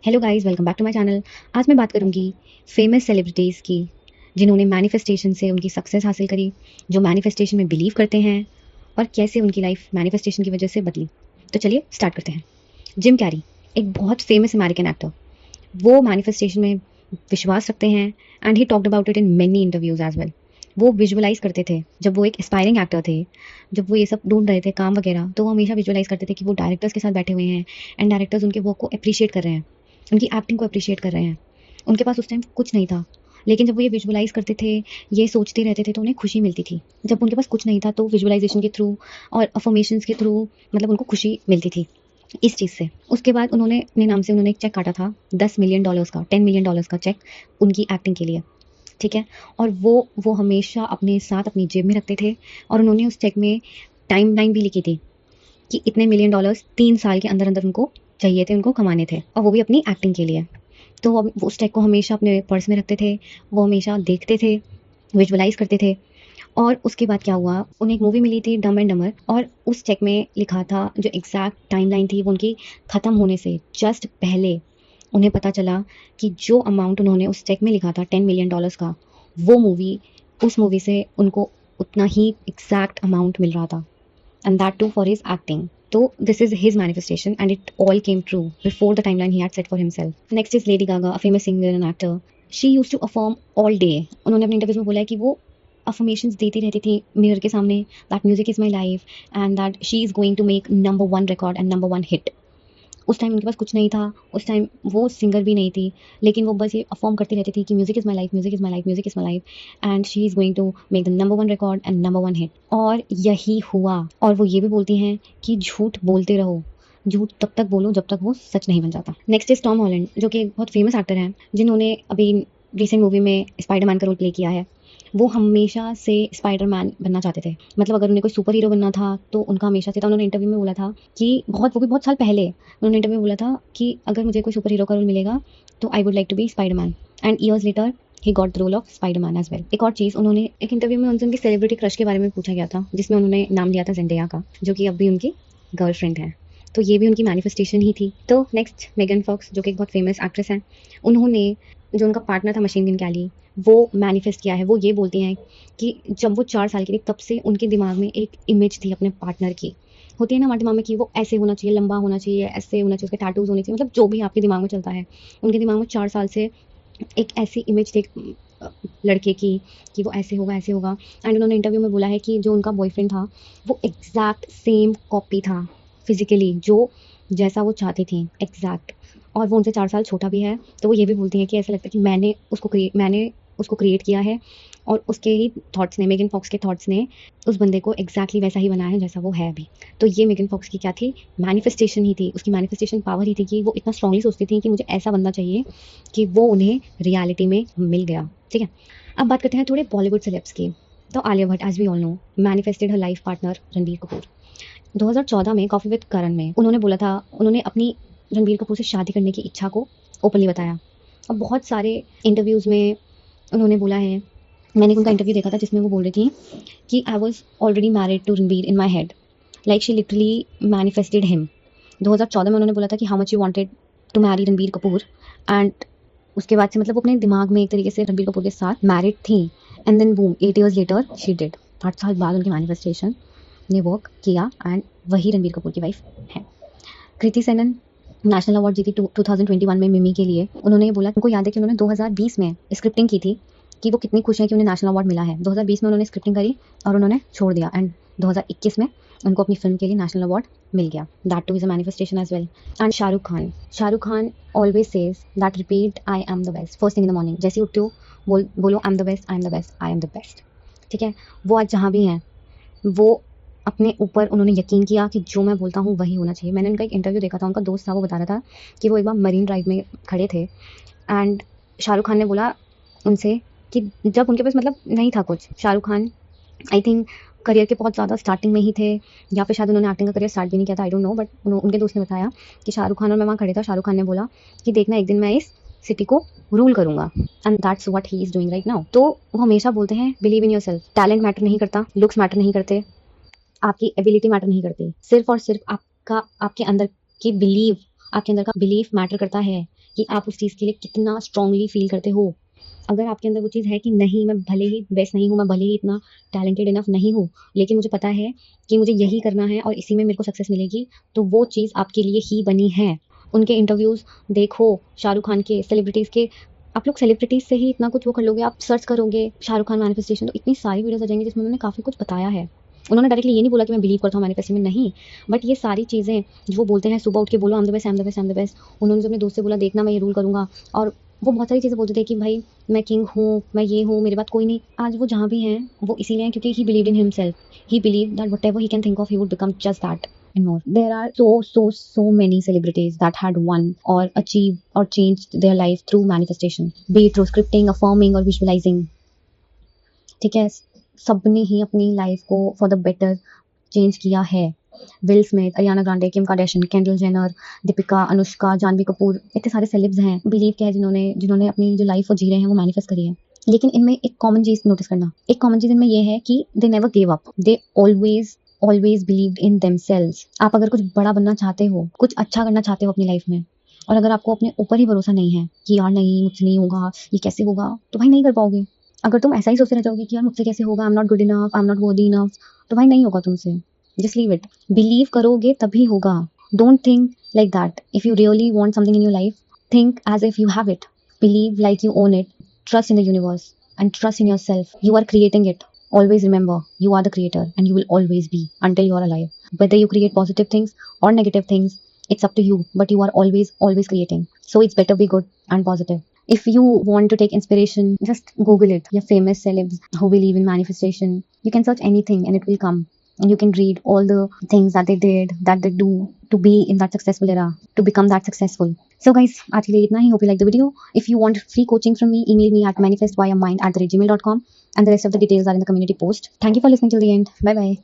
Hello guys, welcome back to my channel. आज मैं बात करूंगी फेमस सेलिब्रिटीज़ की, जिन्होंने मैनिफेस्टेशन से उनकी सक्सेस हासिल करी, जो मैनिफेस्टेशन में बिलीव करते हैं और कैसे उनकी लाइफ मैनिफेस्टेशन की वजह से बदली। तो चलिए स्टार्ट करते हैं। जिम कैरी, एक बहुत फेमस अमेरिकन एक्टर, वो मैनिफेस्टेशन में विश्वास रखते हैं and he talked about it in many interviews as well. वो विजुअलाइज करते थे जब वो एक एस्पायरिंग एक्टर थे, जब वो ये सब ढूंढ रहे थे काम वगैरह, तो वो हमेशा विजुअलाइज करते थे कि वो डायरेक्टर्स के साथ बैठे हुए हैं एंड डायरेक्टर्स उनके वर्क को अप्रिशिएट कर रहे हैं, उनकी एक्टिंग को अप्रिशिएट कर रहे हैं। उनके पास उस टाइम कुछ नहीं था, लेकिन जब वो ये विजुअलाइज करते थे, ये सोचते रहते थे, तो उन्हें खुशी मिलती थी। जब उनके पास कुछ नहीं था तो विजुअलाइजेशन के थ्रू और अफर्मेशंस के थ्रू मतलब उनको खुशी मिलती थी इस चीज़ से। उसके बाद उन्होंने अपने नाम से उन्होंने एक चेक काटा था $10 मिलियन का, $10 मिलियन का चेक उनकी एक्टिंग के लिए, ठीक है। और वो हमेशा अपने साथ अपनी जेब में रखते थे और उन्होंने उस चेक में टाइम लाइन भी लिखी थी कि इतने $1 मिलियन 3 साल के अंदर अंदर उनको चाहिए थे, उनको कमाने थे, और वो भी अपनी एक्टिंग के लिए। तो वो उस चेक को हमेशा अपने पर्स में रखते थे, वो हमेशा देखते थे, विजुअलाइज करते थे। और उसके बाद क्या हुआ, उन्हें एक मूवी मिली थी डम एंड डमर, और उस चेक में लिखा था जो एग्जैक्ट टाइमलाइन थी वो उनकी ख़त्म होने से जस्ट पहले उन्हें पता चला कि जो अमाउंट उन्होंने उस चेक में लिखा था $10 मिलियन का, वो मूवी उस मूवी से उनको उतना ही एग्जैक्ट अमाउंट मिल रहा था, and that too for his acting. So this is his manifestation and it all came true before the timeline he had set for himself. Next is Lady Gaga, a famous singer and actor. She used to affirm all day. उन्होंने अपने interviews में बोला है कि वो affirmations देती रहती थी मिरर के सामने, that music is my life and that she is going to make number 1 record and number 1 hit. उस टाइम उनके पास कुछ नहीं था, उस टाइम वो सिंगर भी नहीं थी, लेकिन वो बस ये अफर्म करती रहती थी कि music is my life, music is my life, music is my life and she is going to make the number 1 record and number 1 hit. और यही हुआ। और वो ये भी बोलती हैं कि झूठ बोलते रहो, झूठ तब तक बोलो जब तक वो सच नहीं बन जाता। नेक्स्ट इज टॉम हॉलैंड, जो कि एक बहुत फेमस एक्टर हैं, जिन्होंने अभी रिसेंट मूवी में स्पाइडरमैन का रोल प्ले किया है। वो हमेशा से स्पाइडरमैन बनना चाहते थे, मतलब अगर उन्हें कोई सुपर हीरो बनना था तो उनका हमेशा से था। उन्होंने इंटरव्यू में बोला था कि वो भी बहुत साल पहले उन्होंने इंटरव्यू में बोला था कि अगर मुझे कोई सुपर हीरो का रोल मिलेगा तो I would like to be Spiderman, and years later he got the role of Spiderman as well. एक और चीज़, उन्होंने एक इंटरव्यू में उनसे उनकी सेलिब्रिटी क्रश के बारे में पूछा गया था, जिसमें उन्होंने नाम लिया था जेंडेया का, जो कि अब भी उनकी गर्लफ्रेंड है। तो ये भी उनकी मैनिफेस्टेशन ही थी। तो नेक्स्ट मेगन फॉक्स, जो कि एक बहुत फेमस एक्ट्रेस हैं, उन्होंने जो उनका पार्टनर था मशीन गन कैली, वो मैनिफेस्ट किया है। वो ये बोलती हैं कि जब वो 4 साल की थी तब से उनके दिमाग में एक इमेज थी अपने पार्टनर की। होती है ना हमारे दिमाग में कि वो ऐसे होना चाहिए, लंबा होना चाहिए, ऐसे होना चाहिए, उसके टैटूज होने चाहिए, मतलब जो भी आपके दिमाग में चलता है। उनके दिमाग में 4 साल से एक ऐसी इमेज थी लड़के की कि वो ऐसे होगा, ऐसे होगा। एंड उन्होंने इंटरव्यू में बोला है कि जो उनका बॉयफ्रेंड था वो एग्जैक्ट सेम कॉपी था फिजिकली, जो जैसा वो चाहती थी एग्जैक्ट। और वो उनसे 4 साल छोटा भी है। तो वो ये भी बोलती हैं कि ऐसा लगता है कि मैंने उसको क्रिएट किया है, और उसके ही थॉट्स ने, मेगन फॉक्स के थॉट्स ने उस बंदे को एग्जैक्टली वैसा ही बनाया है जैसा वो है अभी। तो ये मेगन फॉक्स की क्या थी, मैनिफेस्टेशन ही थी। उसकी मैनिफेस्टेशन पावर ही थी कि वो इतना स्ट्रांगली सोचती थी कि मुझे ऐसा बनना चाहिए कि वो उन्हें रियलिटी में मिल गया, ठीक है। अब बात करते हैं थोड़े बॉलीवुड सेलेब्स की। तो Alia Bhatt, as we all know, manifested her life partner Ranbir Kapoor. 2014 में कॉफी विद करण में उन्होंने बोला था, उन्होंने अपनी रणबीर कपूर से शादी करने की इच्छा को ओपनली बताया। और बहुत सारे इंटरव्यूज़ में उन्होंने बोला है, मैंने उनका इंटरव्यू देखा था जिसमें वो बोल रही थी कि I was already married to Ranbir in my head, like she literally manifested him. 2014 में उन्होंने बोला था कि how much you wanted to marry Ranbir Kapoor, and उसके बाद से मतलब वो अपने दिमाग में एक तरीके से रणबीर कपूर के साथ मैरिड थी। And then boom, 8 years later she did. 8 साल बाद उनकी मैनिफेस्टेशन ने वर्क किया एंड वही रणबीर कपूर की वाइफ है। कृति सेनन नेशनल अवार्ड जीती 2021 में मिमी के लिए। उन्होंने ये बोला, उनको याद है कि उन्होंने 2020 में स्क्रिप्टिंग की थी कि वो कितनी खुश हैं कि उन्हें नेशनल अवार्ड मिला है। 2020 में उन्होंने स्क्रिप्टिंग करी और उन्होंने छोड़ दिया, एंड 2021 में उनको अपनी फिल्म के लिए नेशनल अवार्ड मिल गया। That too is a manifestation as well. And Shahrukh Khan always says that, repeat I am the best first thing in the morning. जैसे उठते हो बोलो I am the best, I am the best, I am the best, ठीक है। वो आज जहाँ भी हैं, वो अपने ऊपर उन्होंने यकीन किया कि जो मैं बोलता हूँ वही होना चाहिए। मैंने उनका एक इंटरव्यू देखा था, उनका दोस्त था, वो बता रहा था कि वो एक बार मरीन ड्राइव में खड़े थे एंड शाहरुख खान ने बोला उनसे कि जब उनके पास मतलब नहीं था कुछ, Shahrukh Khan I think career के बहुत ज़्यादा स्टार्टिंग में ही थे, या फिर शायद उन्होंने एक्टिंग का करियर स्टार्ट भी नहीं किया था, आई डोंट नो, बट उनके दोस्त ने बताया कि शाहरुख खान और मैं वहाँ खड़े था। शाहरुख खान ने बोला कि देखना एक दिन मैं इस सिटी को रूल करूंगा, and that's what he is doing right now. तो वो हमेशा बोलते हैं believe in yourself. Talent matter नहीं करता, लुक्स मैटर नहीं करते, आपकी एबिलिटी मैटर नहीं करती, सिर्फ और सिर्फ आपका आपके अंदर की बिलीव, आपके अंदर का बिलीफ मैटर करता है कि आप उस चीज़ के लिए कितना स्ट्रांगली फील करते हो। अगर आपके अंदर वो चीज़ है कि नहीं, मैं भले ही बेस्ट नहीं हूँ, मैं भले ही इतना टैलेंटेड इनफ नहीं हूँ, लेकिन मुझे पता है कि मुझे यही करना है और इसी में मेरे को सक्सेस मिलेगी, तो वो चीज़ आपके लिए ही बनी है। उनके इंटरव्यूज़ देखो, शाहरुख खान के, सेलिब्रिटीज़ के, आप लोग सेलिब्रिटीज़ से ही इतना कुछ वो कर लोगे, आप सर्च करोगे शाहरुख खान मैनिफेस्टेशन, तो इतनी सारी वीडियोज़ आ जाएँगी जिसमें उन्होंने काफ़ी कुछ बताया है। उन्होंने डायरेक्टली ये नहीं बोला कि मैं बिलीव करता हूँ मैनिफेस्टेशन में, नहीं, बट ये सारी चीज़ें जो वो बोलते हैं, सुबह उठ के बोलो I am the best, I am the best, I am the best. उन्होंने जो अपने दोस्त से बोला, देखना मैं ये रूल करूँगा, और वो बहुत सारी चीज़ें बोलते थे कि भाई मैं किंग हूँ, मैं ये हूँ, मेरे बाद कोई नहीं। आज वो जहाँ भी हैं, वो इसीलिए हैं क्योंकि ही believed in himself. He believed that whatever he can think of, he would become just that and more. There are so many celebrities that had won or achieved or changed their life through manifestation, be it through scripting, affirming or visualizing. ठीक है, सबने ही अपनी life को for the better change किया है। Will Smith, Ariana Grande, Kim Kardashian, Kendall Jenner, Deepika, Anushka, Janhvi Kapoor, इतने सारे celebs हैं बिलीव किया है जिन्होंने जिन्होंने अपनी जो लाइफ वो जी रहे हैं वो मैनिफेस्ट करी है। लेकिन इनमें एक कॉमन चीज नोटिस करना, एक कॉमन चीज इनमें ये है कि they never give up, they always believed in themselves. आप अगर कुछ बड़ा बनना चाहते हो, कुछ अच्छा करना चाहते हो अपनी लाइफ में, और अगर आपको अपने ऊपर ही भरोसा नहीं है कि यार नहीं, मुझसे नहीं होगा, ये कैसे होगा, तो भाई नहीं कर पाओगे। अगर तुम ऐसा ही सोचते रह जाओगे कि यार मुझसे कैसे होगा, I am not good enough, I am not worthy enough, तो भाई नहीं होगा तुमसे। Just leave it. बिलीव करोगे तभी होगा। Don't think like that. If you really want something in your life, think as if you have it. Believe like you own it. Trust in the universe and trust in yourself. You are creating it. Always remember, you are the creator and you will always be until you are alive. Whether you create positive things or negative things, it's up to you. But you are always creating. So it's better be good and positive. If you want to take inspiration, just Google it. Your famous celebs who believe in manifestation. You can search anything and it will come. And you can read all the things that they did, that they do to be in that successful era, to become that successful. So guys, आज के लिए इतना ही. Hope you like the video. If you want free coaching from me, email me at manifestvayamind@gmail.com and the rest of the details are in the community post. Thank you for listening till the end. Bye bye.